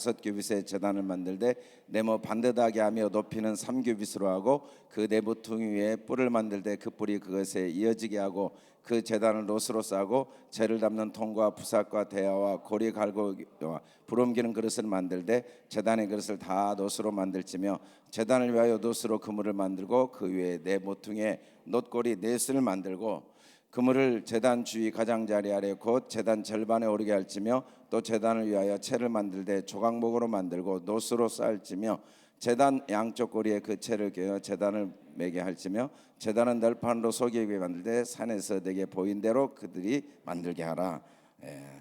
6규빗의 제단을 만들되 네모 반듯하게 하며 높이는 3규빗으로 하고 그 내부퉁 위에 뿔을 만들되 그 뿔이 그것에 이어지게 하고 그 제단을 롯으로 싸고 재를 담는 통과 부삭과 대야와 고리 갈고와 부름기는 그릇을 만들되 제단의 그릇을 다 놋으로 만들지며 제단을 위하여 놋으로 그물을 만들고 그 위에 네 모퉁이에 놋고리 넷을 만들고 그물을 제단 주위 가장자리 아래 곧 제단 절반에 오르게 할지며 또 제단을 위하여 채를 만들되 조각목으로 만들고 놋으로 쌓을지며 제단 양쪽 고리에 그 채를 꿰어 제단을 매게 할지며 제단은 널판으로 소개하게 만들되 산에서 내게 보인 대로 그들이 만들게 하라.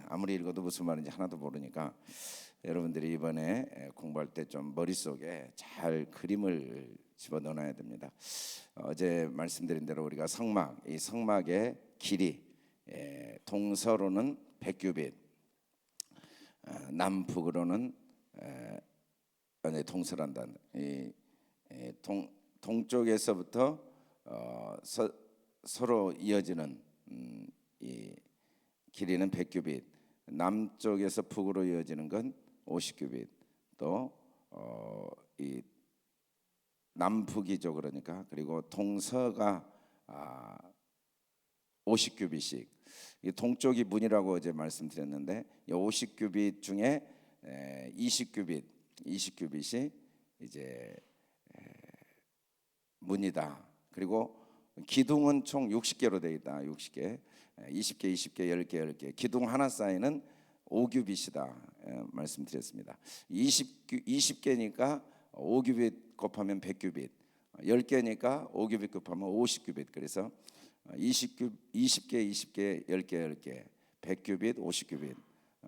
아무리 읽어도 무슨 말인지 하나도 모르니까 여러분들이 이번에 공부할 때 좀 머릿속에 잘 그림을 집어넣어야 됩니다. 어제 말씀드린 대로 우리가 성막, 이 성막의 길이 동서로는 100규빗, 남북으로는 동서란다. 동쪽에서부터 서로 이어지는 이 길이는 100규빗, 남쪽에서 북으로 이어지는 건 50규빗, 또 이 남북이죠. 그러니까 그리고 동서가 50규빗씩. 이 동쪽이 문이라고 어제 말씀드렸는데 이 50규빗 중에 20규빗이 이제 문이다. 그리고 기둥은 총 60개로 되어 있다. 60개, 20개, 20개, 10개, 10개. 기둥 하나 사이는 5규빗이다. 말씀드렸습니다. 20개니까 5규빗 곱하면 100규빗, 10개니까 5규빗 곱하면 50규빗. 그래서 20개, 20개, 10개, 10개, 100규빗, 50규빗.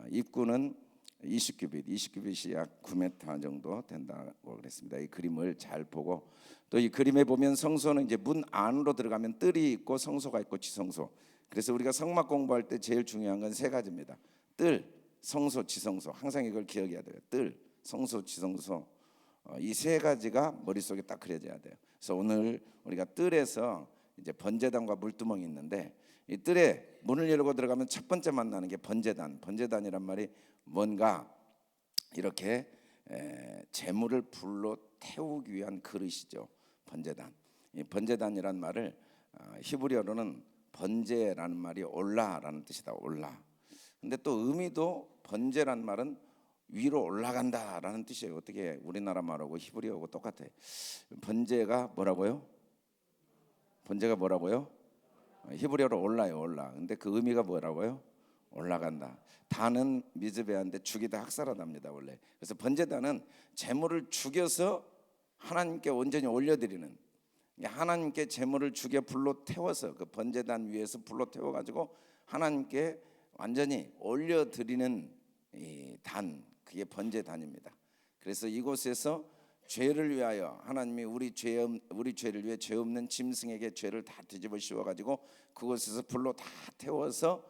입구는 20규빗, 20규빗이 약 9m 정도 된다고 그랬습니다. 이 그림을 잘 보고 또 이 그림에 보면 성소는 이제 문 안으로 들어가면 뜰이 있고 성소가 있고 지성소. 그래서 우리가 성막 공부할 때 제일 중요한 건 세 가지입니다. 뜰, 성소, 지성소. 항상 이걸 기억해야 돼요. 뜰, 성소, 지성소. 이 세 가지가 머릿속에 딱 그려져야 돼요. 그래서 오늘 우리가 뜰에서 이제 번제단과 물두멍이 있는데 이 뜰에 문을 열고 들어가면 첫 번째 만나는 게 번제단. 번제단이란 말이 뭔가 이렇게 재물을 불로 태우기 위한 그릇이죠. 번제단. 이 번제단이란 말을 히브리어로는 번제라는 말이 올라라는 뜻이다. 올라. 근데 또 의미도 번제란 말은 위로 올라간다라는 뜻이에요. 어떻게 우리나라 말하고 히브리어하고 똑같아요. 번제가 뭐라고요? 번제가 뭐라고요? 히브리어로 올라요. 올라. 근데 그 의미가 뭐라고요? 올라간다. 단은 미즈베한데 죽이다 학살하답니다. 원래. 그래서 번제단은 제물을 죽여서 하나님께 온전히 올려드리는, 하나님께 제물을 죽여 불로 태워서 그 번제단 위에서 불로 태워가지고 하나님께 완전히 올려드리는 이 단, 그게 번제단입니다. 그래서 이곳에서 죄를 위하여 하나님이 우리 죄를 위해 죄 없는 짐승에게 죄를 다 뒤집어 씌워가지고 그곳에서 불로 다 태워서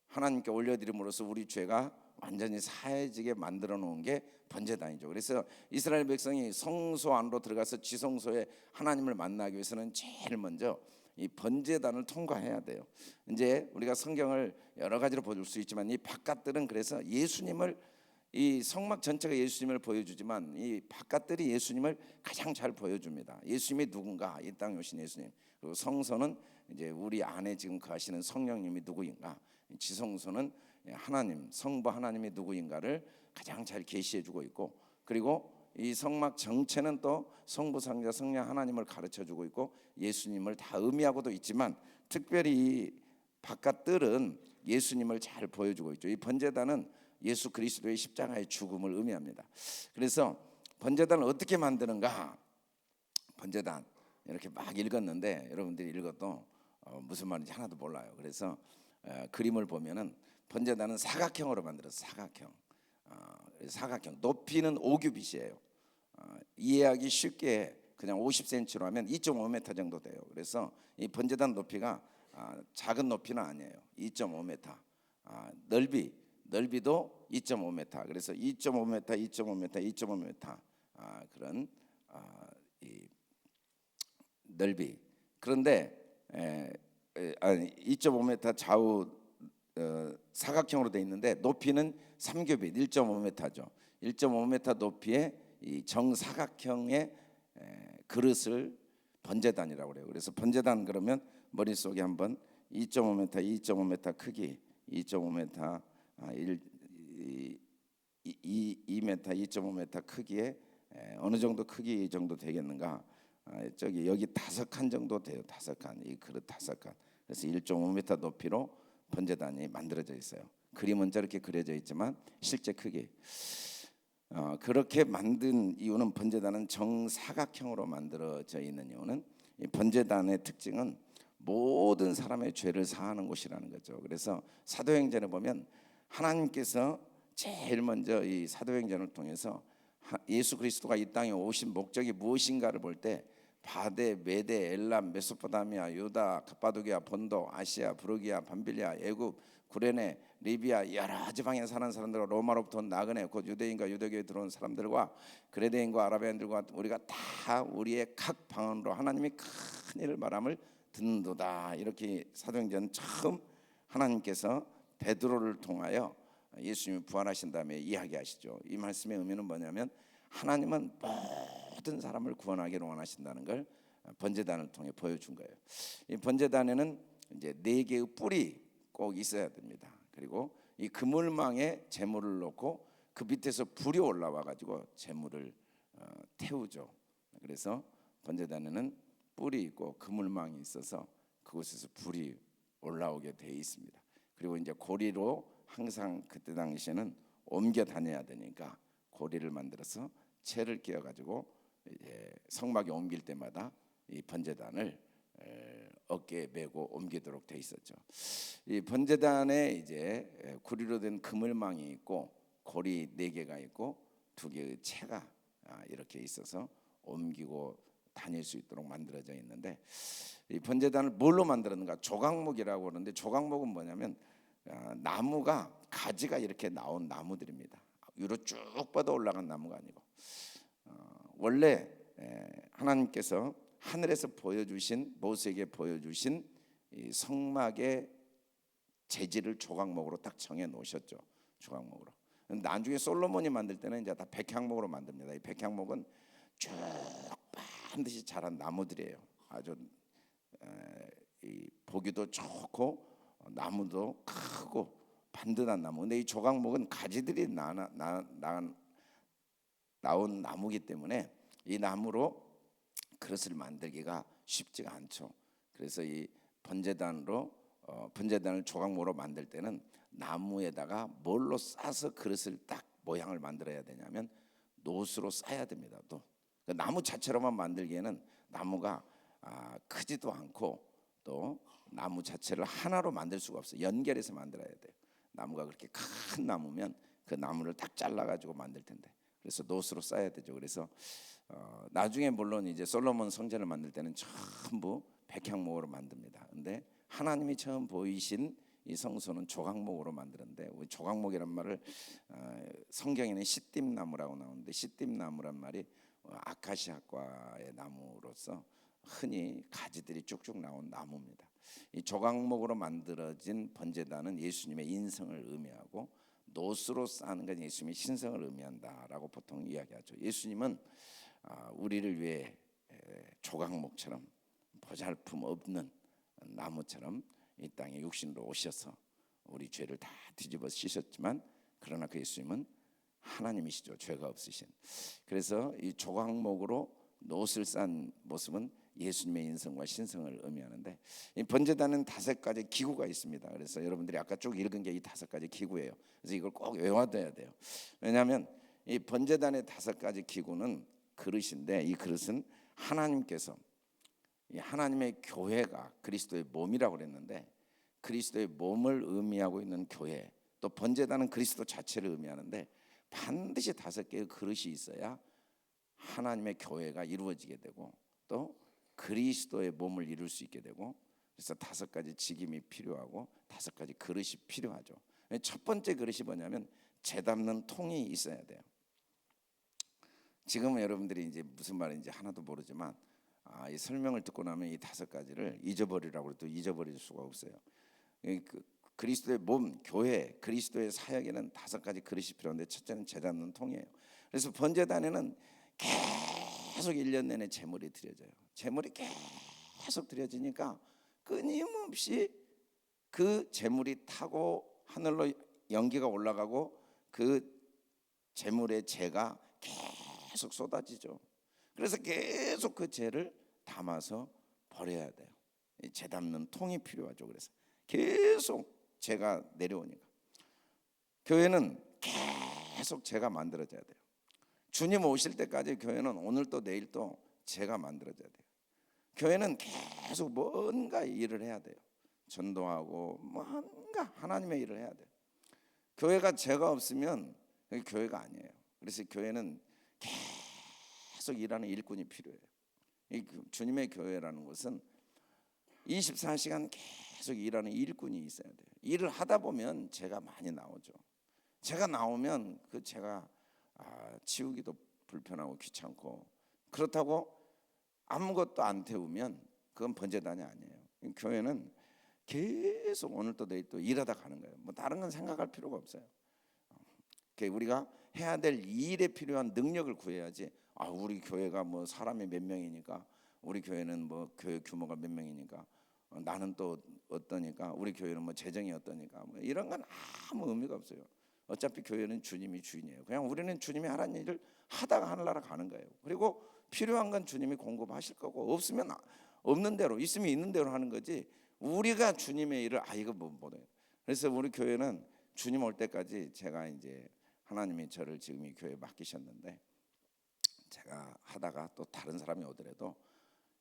하나님께 올려드림으로써 우리 죄가 완전히 사해지게 만들어 놓은 게 번제단이죠. 그래서 이스라엘 백성이 성소 안으로 들어가서 지성소에 하나님을 만나기 위해서는 제일 먼저 이 번제단을 통과해야 돼요. 이제 우리가 성경을 여러 가지로 볼 수 있지만 이 바깥들은 그래서 예수님을, 이 성막 전체가 예수님을 보여주지만 이 바깥들이 예수님을 가장 잘 보여줍니다. 예수님이 누군가, 이 땅에 오신 예수님. 그리고 성소는 이제 우리 안에 지금 거하시는 성령님이 누구인가, 지성소는 하나님, 성부 하나님이 누구인가를 가장 잘 계시해주고 있고, 그리고 이 성막 정체는 또 성부, 성자, 성령 하나님을 가르쳐주고 있고 예수님을 다 의미하고도 있지만 특별히 이 바깥들은 예수님을 잘 보여주고 있죠. 이 번제단은 예수 그리스도의 십자가의 죽음을 의미합니다. 그래서 번제단을 어떻게 만드는가? 번제단 이렇게 막 읽었는데 여러분들이 읽어도 무슨 말인지 하나도 몰라요. 그래서 그림을 보면은 번제단은 사각형으로 만들어서 사각형, 높이는 5규빗이에요. 이해하기 쉽게 그냥 50cm로 하면 2.5m 정도 돼요. 그래서 이 번제단 높이가 작은 높이는 아니에요. 2.5m. 넓이도 2.5m. 그래서 2.5m, 2.5m, 2.5m 그런 이 넓이. 그런데 2.5m 좌우 사각형으로 돼 있는데 높이는 3규빗 1.5m죠. 1.5m 높이의 이 정사각형의 그릇을 번제단이라고 그래요. 그래서 번제단 그러면 머릿속에 한번 2.5m 크기, 2.5m 2m 2.5m 크기의 어느 정도 크기 정도 되겠는가? 저기 여기 5칸 정도 돼요. 5칸, 이 그릇 5칸. 그래서 1.5m 높이로 번제단이 만들어져 있어요. 그림은 저렇게 그려져 있지만 실제 크기 그렇게 만든 이유는, 번제단은 정사각형으로 만들어져 있는 이유는, 이 번제단의 특징은 모든 사람의 죄를 사하는 곳이라는 거죠. 그래서 사도행전에 보면 하나님께서 제일 먼저 이 사도행전을 통해서 예수 그리스도가 이 땅에 오신 목적이 무엇인가를 볼 때 바데, 메데, 엘람, 메소포타미아, 유다, 갑바도기아, 본도, 아시아, 부르기아, 밤빌리아, 애굽, 구레네, 리비아 여러 지방에 사는 사람들과 로마로부터 온 나그네 곧 유대인과 유대교에 들어온 사람들과 그레데인과 아라비아인들과 우리가 다 우리의 각 방언으로 하나님이 큰 일을 말함을 듣는도다. 이렇게 사도행전 처음 하나님께서 베드로를 통하여 예수님이 부활하신 다음에 이야기하시죠. 이 말씀의 의미는 뭐냐면 하나님은 모든 사람을 구원하기를 원하신다는 걸 번제단을 통해 보여준 거예요. 이 번제단에는 이제 4개의 뿔이 꼭 있어야 됩니다. 그리고 이 그물망에 제물을 놓고 그 밑에서 불이 올라와 가지고 제물을 태우죠. 그래서 번제단에는 뿔이 있고 그물망이 있어서 그곳에서 불이 올라오게 돼 있습니다. 그리고 이제 고리로 항상 그때 당시에는 옮겨 다녀야 되니까 고리를 만들어서 채를 끼워 가지고 성막에 옮길 때마다 이 번제단을 어깨에 메고 옮기도록 돼 있었죠. 이 번제단에 이제 구리로 된 그물망이 있고 고리 4개가 있고 2개의 채가 이렇게 있어서 옮기고 다닐 수 있도록 만들어져 있는데, 이 번제단을 뭘로 만들었는가? 조각목이라고 하는데, 조각목은 뭐냐면 나무가 가지가 이렇게 나온 나무들입니다. 위로 쭉 뻗어 올라간 나무가 아니고, 원래 하나님께서 하늘에서 보여주신, 모세에게 보여주신 이 성막의 재질을 조각목으로 딱 정해 놓으셨죠. 조각목으로. 나중에 솔로몬이 만들 때는 이제 다 백향목으로 만듭니다. 이 백향목은 쭉 반드시 자란 나무들이에요. 아주 이 보기도 좋고 나무도 크고 반듯한 나무. 근데 이 조각목은 가지들이 나온 나무기 때문에 이 나무로 그릇을 만들기가 쉽지가 않죠. 그래서 이 번제단을 조각목으로 만들 때는 나무에다가 뭘로 싸서 그릇을 딱 모양을 만들어야 되냐면 노수로 싸야 됩니다. 또 나무 자체로만 만들기에는 나무가 크지도 않고 또 나무 자체를 하나로 만들 수가 없어요. 연결해서 만들어야 돼요. 나무가 그렇게 큰 나무면 그 나무를 딱 잘라가지고 만들 텐데, 그래서 노수로 싸야 되죠. 그래서 나중에 물론 이제 솔로몬 성전을 만들 때는 전부 백향목으로 만듭니다. 근데 하나님이 처음 보이신 이 성소는 조각목으로 만드는데, 조각목이란 말을 성경에는 시띠나무라고 나오는데, 시띠나무란 말이 아카시아과의 나무로서 흔히 가지들이 쭉쭉 나온 나무입니다. 이 조각목으로 만들어진 번제단은 예수님의 인성을 의미하고, 노수로 쌓는 건 예수님의 신성을 의미한다라고 보통 이야기하죠. 예수님은 우리를 위해 조각목처럼 보잘품 없는 나무처럼 이 땅에 육신으로 오셔서 우리 죄를 다 뒤집어 씌셨지만, 그러나 그 예수님은 하나님이시죠. 죄가 없으신. 그래서 이 조각목으로 노을 싼 모습은 예수님의 인성과 신성을 의미하는데, 이 번제단은 5가지 기구가 있습니다. 그래서 여러분들이 아까 쭉 읽은 게 이 5가지 기구예요. 그래서 이걸 꼭 외워둬야 돼요. 왜냐하면 이 번제단의 5가지 기구는 그릇인데, 이 그릇은 하나님께서, 이 하나님의 교회가 그리스도의 몸이라고 그랬는데, 그리스도의 몸을 의미하고 있는 교회, 또 번제단은 그리스도 자체를 의미하는데, 반드시 5개의 그릇이 있어야 하나님의 교회가 이루어지게 되고 또 그리스도의 몸을 이룰 수 있게 되고, 그래서 5가지 직임이 필요하고 5가지 그릇이 필요하죠. 첫 번째 그릇이 뭐냐면 재 담는 통이 있어야 돼요. 지금은 여러분들이 이제 무슨 말인지 하나도 모르지만 이 설명을 듣고 나면 이 5가지를 잊어버리라고 해도 잊어버릴 수가 없어요. 그리스도의 몸, 교회, 그리스도의 사역에는 5가지 그릇이 필요한데 첫째는 재 담는 통이에요. 그래서 번제단에는 계속 1년 내내 제물이 드려져요. 제물이 계속 드려지니까 끊임없이 그 제물이 타고 하늘로 연기가 올라가고 그 제물의 재가 계속 쏟아지죠. 그래서 계속 그 재를 담아서 버려야 돼요. 재 담는 통이 필요하죠. 그래서 계속 재가 내려오니까 교회는 계속 재가 만들어져야 돼요. 주님 오실 때까지 교회는 오늘 또 내일 또 재가 만들어져야 돼요. 교회는 계속 뭔가 일을 해야 돼요. 전도하고 뭔가 하나님의 일을 해야 돼요. 교회가 재가 없으면 교회가 아니에요. 그래서 교회는 계속 일하는 일꾼이 필요해요. 이 주님의 교회라는 것은 24시간 계속 일하는 일꾼이 있어야 돼요. 일을 하다 보면 재가 많이 나오죠. 재가 나오면 그 재가 치우기도 불편하고 귀찮고, 그렇다고 아무것도 안 태우면 그건 번제단이 아니에요. 교회는 계속 오늘 또 내일 또 일하다 가는 거예요. 뭐 다른 건 생각할 필요가 없어요. 우리가 해야 될 일에 필요한 능력을 구해야지. 우리 교회가 뭐 사람이 몇 명이니까, 우리 교회는 뭐 교회 규모가 몇 명이니까, 나는 또 어떠니까, 우리 교회는 뭐 재정이 어떠니까, 뭐 이런 건 아무 의미가 없어요. 어차피 교회는 주님이 주인이에요. 그냥 우리는 주님이 하라는 일을 하다가 하늘나라 가는 거예요. 그리고 필요한 건 주님이 공급하실 거고, 없으면 없는 대로, 있으면 있는 대로 하는 거지, 우리가 주님의 일을 이거 못해요. 그래서 우리 교회는 주님 올 때까지, 제가 이제 하나님이 저를 지금 이 교회에 맡기셨는데, 제가 하다가 또 다른 사람이 오더라도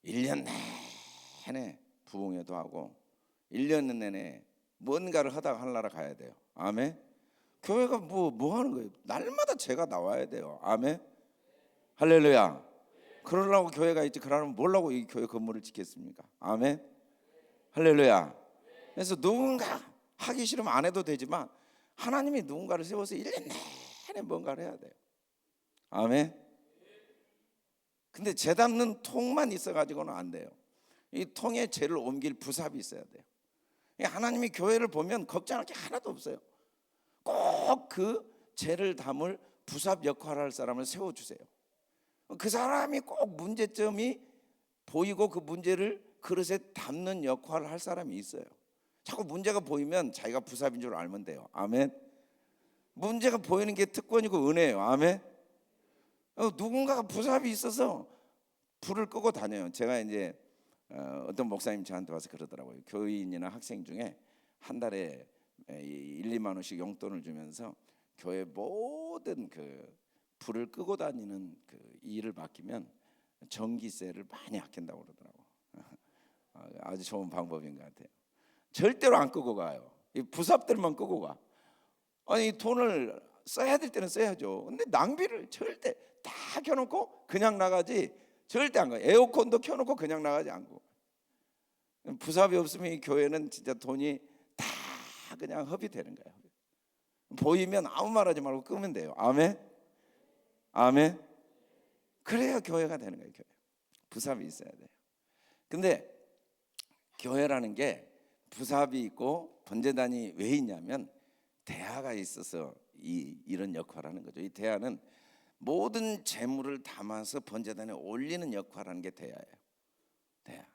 1년 내내 부흥회도 하고 1년 내내 뭔가를 하다가 하늘나라 가야 돼요. 아멘. 교회가 뭐 하는 거예요? 날마다 제가 나와야 돼요. 아멘. 할렐루야. 그러려고 교회가 있지, 그러면 뭐라고 이 교회 건물을 짓겠습니까? 아멘. 할렐루야. 그래서 누군가 하기 싫으면 안 해도 되지만, 하나님이 누군가를 세워서 1년 내내 뭔가를 해야 돼요. 아멘. 근데 재 담는 통만 있어가지고는 안 돼요. 이 통에 재를 옮길 부삽이 있어야 돼요. 하나님이 교회를 보면 걱정할 게 하나도 없어요. 꼭 그 재를 담을 부삽 역할을 할 사람을 세워주세요. 그 사람이 꼭 문제점이 보이고 그 문제를 그릇에 담는 역할을 할 사람이 있어요. 자꾸 문제가 보이면 자기가 부삽인 줄 알면 돼요. 아멘. 문제가 보이는 게 특권이고 은혜예요. 아멘. 누군가가 부삽이 있어서 불을 끄고 다녀요. 제가 이제 어떤 목사님 저한테 와서 그러더라고요. 교인이나 학생 중에 한 달에 1, 2만 원씩 용돈을 주면서 교회 모든 그 불을 끄고 다니는 그 일을 맡기면 전기세를 많이 아낀다고 그러더라고. 아주 좋은 방법인 것 같아요. 절대로 안 끄고 가요. 이 부삽들만 끄고 가. 돈을 써야 될 때는 써야죠. 근데 낭비를 절대, 다 켜놓고 그냥 나가지 절대 안 가요. 에어컨도 켜놓고 그냥 나가지 않고. 부삽이 없으면 이 교회는 진짜 돈이 다 그냥 허비되는 거예요. 보이면 아무 말하지 말고 끄면 돼요. 아멘. 아멘. 그래야 교회가 되는 거예요. 교회. 부삽이 있어야 돼요. 근데 교회라는 게 부삽이 있고 번제단이 왜 있냐면, 대야가 있어서 이런 역할을 하는 거죠. 이 대야는 모든 재물을 담아서 번제단에 올리는 역할을 하는 게 대야예요. 대야.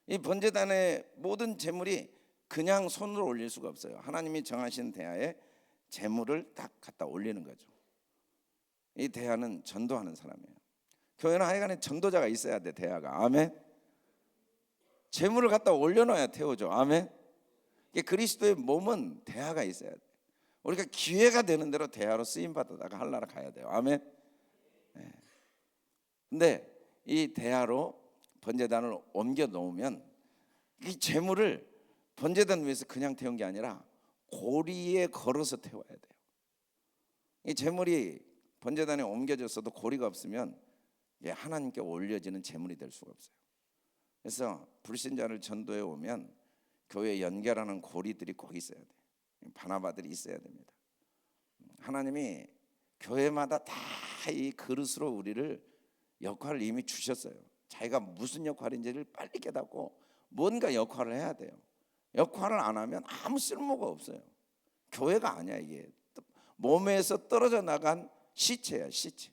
이 번제단의 모든 재물이 그냥 손으로 올릴 수가 없어요. 하나님이 정하신 대야에 재물을 딱 갖다 올리는 거죠. 이 대야는 전도하는 사람이에요. 교회는 하여간에 전도자가 있어야 돼. 대야가. 아멘. 재물을 갖다 올려놔야 태우죠. 아멘. 그리스도의 몸은 대야가 있어야 돼. 우리가 기회가 되는 대로 대야로 쓰임 받다가 하늘나라 가야 돼요. 아멘. 네. 근데 이 대야로 번제단을 옮겨 놓으면 이 재물을 번제단 위에서 그냥 태운 게 아니라 고리에 걸어서 태워야 돼요. 이 재물이 번제단에 옮겨졌어도 고리가 없으면 하나님께 올려지는 재물이 될 수가 없어요. 그래서 불신자를 전도해 오면 교회 연결하는 고리들이 꼭 있어야 돼요. 바나바들이 있어야 됩니다. 하나님이 교회마다 다 이 그릇으로 우리를 역할을 이미 주셨어요. 자기가 무슨 역할인지를 빨리 깨닫고 뭔가 역할을 해야 돼요. 역할을 안 하면 아무 쓸모가 없어요. 교회가 아니야. 이게 몸에서 떨어져 나간 시체야, 시체.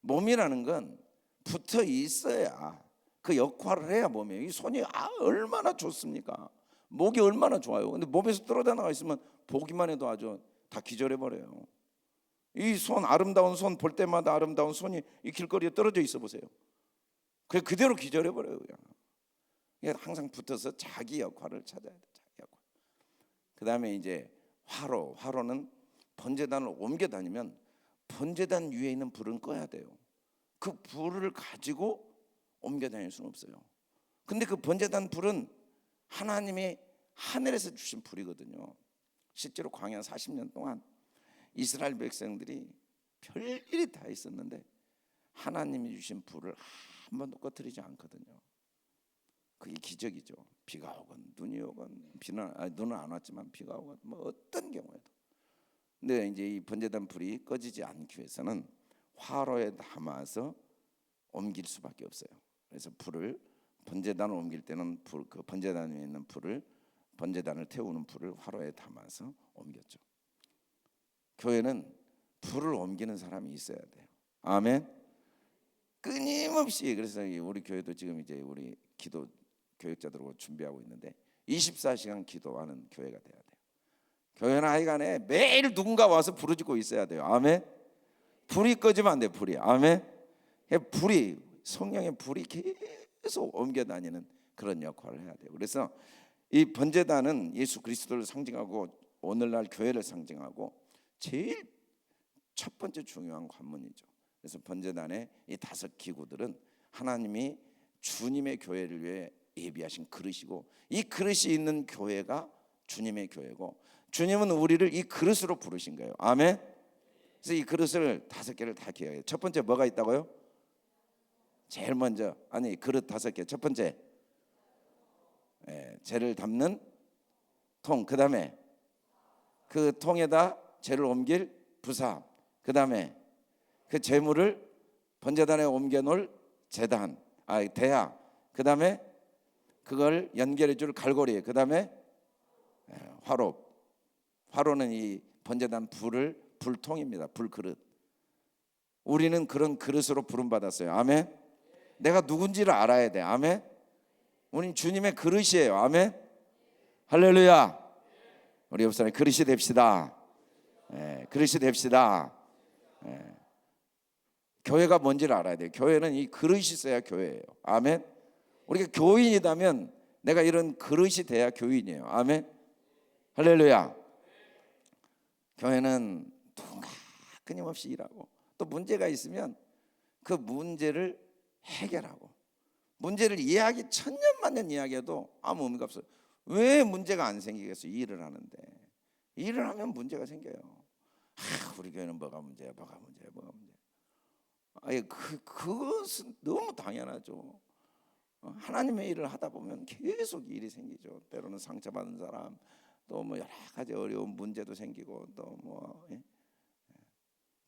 몸이라는 건 붙어 있어야 그 역할을 해야 몸이에요. 이 손이 얼마나 좋습니까? 목이 얼마나 좋아요. 근데 몸에서 떨어져 나가 있으면 보기만 해도 아주 다 기절해 버려요. 이 손, 아름다운 손 볼 때마다 아름다운 손이 이 길거리에 떨어져 있어 보세요. 그래 그대로 기절해 버려요. 그냥 항상 붙어서 자기 역할을 찾아야 돼. 자기 역할. 그 다음에 이제 화로는 번제단을 옮겨 다니면 번제단 위에 있는 불은 꺼야 돼요. 그 불을 가지고 옮겨 다닐 수는 없어요. 근데 그 번제단 불은 하나님이 하늘에서 주신 불이거든요. 실제로 광야 40년 동안 이스라엘 백성들이 별일이 다 있었는데 하나님이 주신 불을 한 번도 꺼뜨리지 않거든요. 그게 기적이죠. 비가 오건 눈이 오건 눈은 안 왔지만 비가 오건 뭐 어떤 경우에도. 근데 이제 이 번제단 불이 꺼지지 않기 위해서는 화로에 담아서 옮길 수밖에 없어요. 그래서 불을 번제단을 옮길 때는 그 번제단 위에 있는 불을 번제단을 태우는 불을 화로에 담아서 옮겼죠. 교회는 불을 옮기는 사람이 있어야 돼요. 아멘. 끊임없이. 그래서 우리 교회도 지금 이제 우리 기도 교육자들하고 준비하고 있는데 24시간 기도하는 교회가 돼야 돼요. 교회는 하여간에 매일 누군가 와서 부르짖고 있어야 돼요. 아멘. 불이 꺼지면 안 돼요. 불이. 아멘. 불이, 성령의 불이 계속 옮겨 다니는 그런 역할을 해야 돼요. 그래서 이 번제단은 예수 그리스도를 상징하고 오늘날 교회를 상징하고 제일 첫 번째 중요한 관문이죠. 그래서 번제단의 이 5 기구들은 하나님이 주님의 교회를 위해 예비하신 그릇이고, 이 그릇이 있는 교회가 주님의 교회고, 주님은 우리를 이 그릇으로 부르신 거예요. 아멘. 그래서 이 그릇을 5개를 다 기억해요. 첫 번째 뭐가 있다고요? 제일 먼저 그릇 5개. 첫 번째 재를 담는 통. 그 다음에 그 통에다 재를 옮길 부사. 그 다음에 그 재물을 번제단에 옮겨 놓을 대야. 그 다음에 그걸 연결해 줄 갈고리. 그 다음에 화로는 이 번제단 불통입니다. 불그릇. 우리는 그런 그릇으로 부름받았어요. 아멘. 내가 누군지를 알아야 돼. 아멘. 우린 주님의 그릇이에요. 아멘. 할렐루야. 우리 옆 사람이 그릇이 됩시다. 그릇이 됩시다. 교회가 뭔지를 알아야 돼요. 교회는 이 그릇이 있어야 교회예요. 아멘. 우리가 교인이라면 내가 이런 그릇이 돼야 교인이에요. 아멘. 할렐루야. 교회는 누군가 끊임없이 일하고, 또 문제가 있으면 그 문제를 해결하고, 문제를 이야기 천년만년 이야기해도 아무 의미가 없어요. 왜 문제가 안 생기겠어요? 일을 하는데. 일을 하면 문제가 생겨요. 우리 교회는 뭐가 문제야. 그것은 너무 당연하죠. 하나님의 일을 하다 보면 계속 일이 생기죠. 때로는 상처받은 사람, 또 뭐 여러 가지 어려운 문제도 생기고, 또 뭐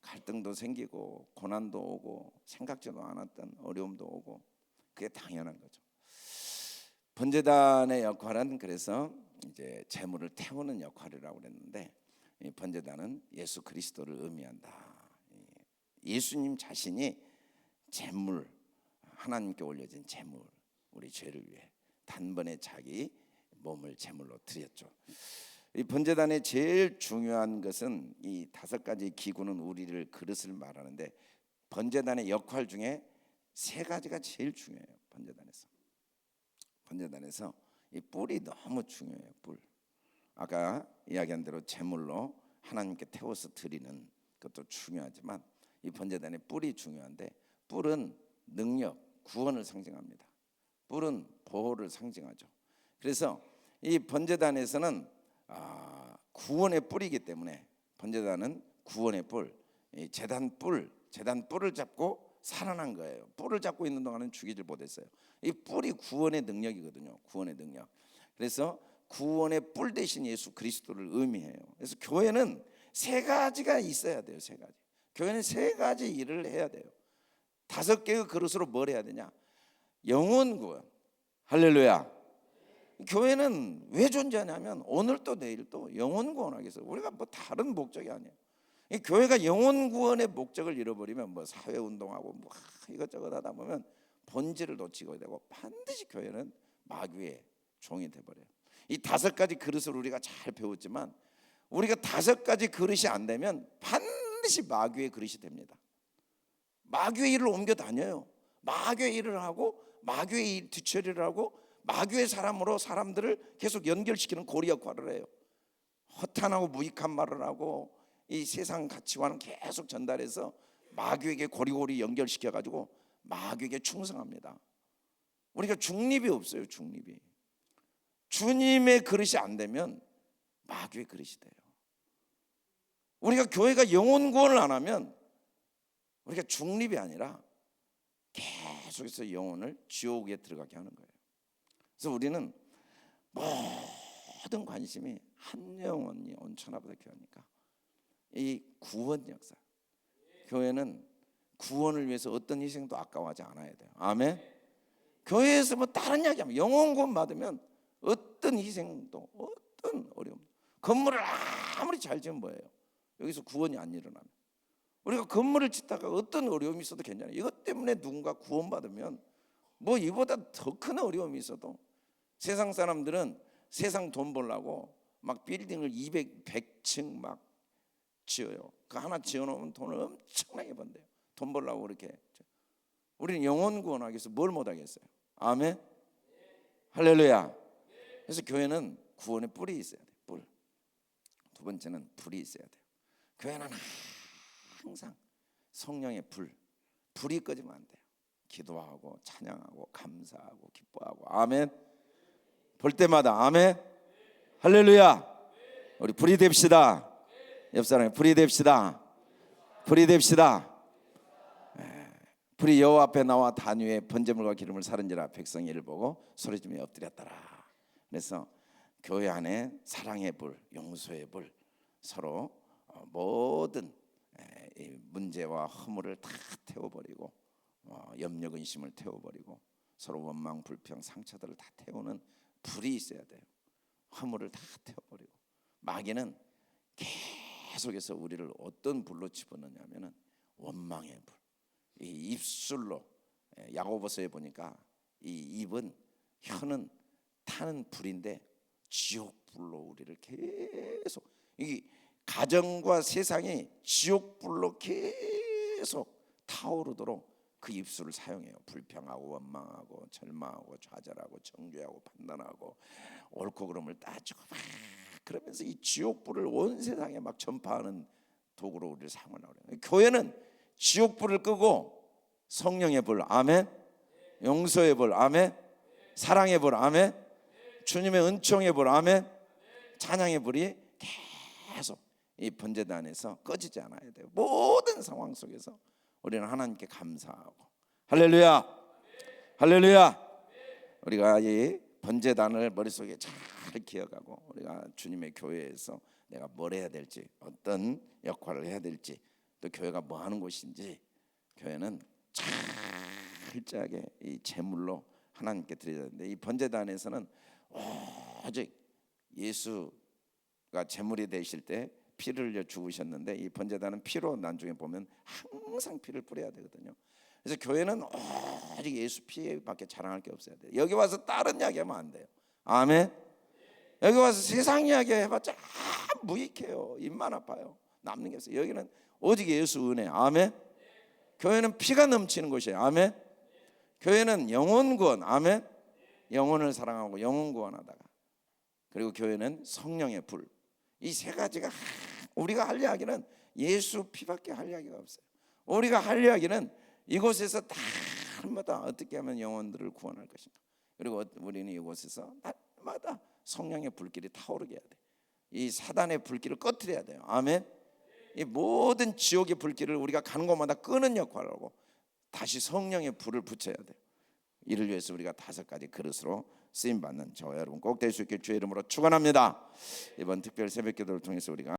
갈등도 생기고, 고난도 오고, 생각지도 않았던 어려움도 오고, 그게 당연한 거죠. 번제단의 역할은 그래서 이제 재물을 태우는 역할이라고 그랬는데, 이 번제단은 예수 그리스도를 의미한다. 예수님 자신이 재물, 하나님께 올려진 재물, 우리 죄를 위해 단번에 자기 몸을 제물로 드렸죠. 이 번제단의 제일 중요한 것은 이 5가지 기구는 우리를 그릇을 말하는데, 번제단의 역할 중에 3가지가 제일 중요해요. 번제단에서 이 뿔이 너무 중요해요. 뿔. 아까 이야기한 대로 제물로 하나님께 태워서 드리는 것도 중요하지만 이 번제단의 뿔이 중요한데, 뿔은 능력, 구원을 상징합니다. 뿔은 보호를 상징하죠. 그래서 이 번제단에서는 구원의 뿔이기 때문에 번제단은 구원의 뿔, 제단 뿔을 잡고 살아난 거예요. 뿔을 잡고 있는 동안은 죽이질 못했어요. 이 뿔이 구원의 능력이거든요. 구원의 능력. 그래서 구원의 뿔 대신 예수 그리스도를 의미해요. 그래서 교회는 3가지가 있어야 돼요. 3가지. 교회는 3가지 일을 해야 돼요. 5개의 그릇으로 뭘 해야 되냐? 영혼 구원. 할렐루야. 교회는 왜 존재하냐면 오늘도 내일도 영혼 구원하기 위해서. 우리가 뭐 다른 목적이 아니에요. 이 교회가 영혼 구원의 목적을 잃어버리면 뭐 사회 운동하고 뭐 이것저것 하다 보면 본질을 놓치게 되고, 반드시 교회는 마귀의 종이 돼버려요. 이 5가지 그릇을 우리가 잘 배웠지만, 우리가 5가지 그릇이 안 되면 반드시 마귀의 그릇이 됩니다. 마귀의 일을 옮겨 다녀요. 마귀의 일을 하고, 마귀의 일 뒤처리를 하고, 마귀의 사람으로 사람들을 계속 연결시키는 고리 역할을 해요. 허탄하고 무익한 말을 하고 이 세상 가치관을 계속 전달해서 마귀에게 고리고리 연결시켜가지고 마귀에게 충성합니다. 우리가 중립이 없어요. 중립이. 주님의 그릇이 안 되면 마귀의 그릇이 돼요. 우리가 교회가 영혼 구원을 안 하면 우리가 중립이 아니라 계속해서 영혼을 지옥에 들어가게 하는 거예요. 그래서 우리는 모든 관심이 한 영혼이 온천하보다 교회니까 이 구원 역사. 교회는 구원을 위해서 어떤 희생도 아까워하지 않아야 돼요. 아멘. 교회에서 뭐 다른 이야기하면 영혼 구원 받으면 어떤 희생도, 어떤 어려움, 건물을 아무리 잘 지으면 뭐예요? 여기서 구원이 안 일어나면, 우리가 건물을 짓다가 어떤 어려움이 있어도 괜찮아요. 이것 때문에 누군가 구원받으면 뭐 이보다 더 큰 어려움이 있어도, 세상 사람들은 세상 돈 벌려고 막 빌딩을 100층 막 지어요. 그 하나 지어놓으면 돈을 엄청나게 번대요. 돈 벌려고 그렇게. 우리는 영혼 구원하기 위해서 뭘 못하겠어요? 아멘. 할렐루야. 그래서 교회는 구원의 뿔이 있어야 돼요. 뿔. 두 번째는 불이 있어야 돼요. 교회는 항상 성령의 불이 꺼지면 안 돼요. 기도하고 찬양하고 감사하고 기뻐하고. 아멘. 볼 때마다 아멘. 할렐루야. 우리 불이 됩시다. 옆 사람에 불이 됩시다. 불이 됩시다. 불이 여호와 앞에 나와 단 위에 번제물과 기름을 사른지라 백성이 이를 보고 소리지며 엎드렸더라. 그래서 교회 안에 사랑의 불, 용서의 불, 서로 모든 문제와 허물을 다 태워버리고, 염려 근심을 태워버리고, 서로 원망 불평 상처들을 다 태우는 불이 있어야 돼요. 허물을 다 태워버리고. 마귀는 계속해서 우리를 어떤 불로 집어넣냐면은 원망의 불. 이 입술로, 야고보서에 보니까 이 입은, 혀는 타는 불인데 지옥 불로 우리를 계속, 이 가정과 세상이 지옥 불로 계속 타오르도록 그 입술을 사용해요. 불평하고 원망하고 절망하고 좌절하고 정죄하고 판단하고 옳고 그름을 따지고 막 그러면서 이 지옥 불을 온 세상에 막 전파하는 도구로 우리를 사용하려고 해요. 교회는 지옥 불을 끄고 성령의 불, 아멘. 용서의 불, 아멘. 사랑의 불, 아멘. 주님의 은총의 불, 아멘. 찬양의 불이 계속 이 번제단에서 꺼지지 않아야 돼요. 모든 상황 속에서 우리는 하나님께 감사하고. 할렐루야. 할렐루야. 우리가 이 번제단을 머릿속에 잘 기억하고, 우리가 주님의 교회에서 내가 뭘 해야 될지, 어떤 역할을 해야 될지, 또 교회가 뭐 하는 곳인지, 교회는 철저하게 이 제물로 하나님께 드려야 되는데, 이 번제단에서는 오직 예수가 제물이 되실 때 피를 흘려 죽으셨는데, 이 번제단은 피로 나중에 보면 항상 피를 뿌려야 되거든요. 그래서 교회는 오직 예수 피밖에 자랑할 게 없어야 돼요. 여기 와서 다른 이야기하면 안 돼요. 아멘. 여기 와서 세상 이야기 해봤자 무익해요. 입만 아파요. 남는 게 없어요. 여기는 오직 예수 은혜. 아멘. 교회는 피가 넘치는 곳이에요. 아멘. 교회는 영혼 구원. 아멘. 영혼을 사랑하고 영혼 구원하다가, 그리고 교회는 성령의 불. 이 세 가지가 우리가 할 이야기는 예수 피밖에 할 이야기가 없어요. 우리가 할 이야기는 이곳에서 날마다 어떻게 하면 영혼들을 구원할 것인가, 그리고 우리는 이곳에서 날마다 성령의 불길이 타오르게 해야 돼. 이 사단의 불길을 꺼트려야 돼요. 아멘. 이 모든 지옥의 불길을 우리가 가는 곳마다 끄는 역할을 하고 다시 성령의 불을 붙여야 돼요. 이를 위해서 우리가 5가지 그릇으로 쓰임받는 저와 여러분 꼭 될 수 있게 주의 이름으로 축원합니다. 이번 특별 새벽 기도를 통해서 우리가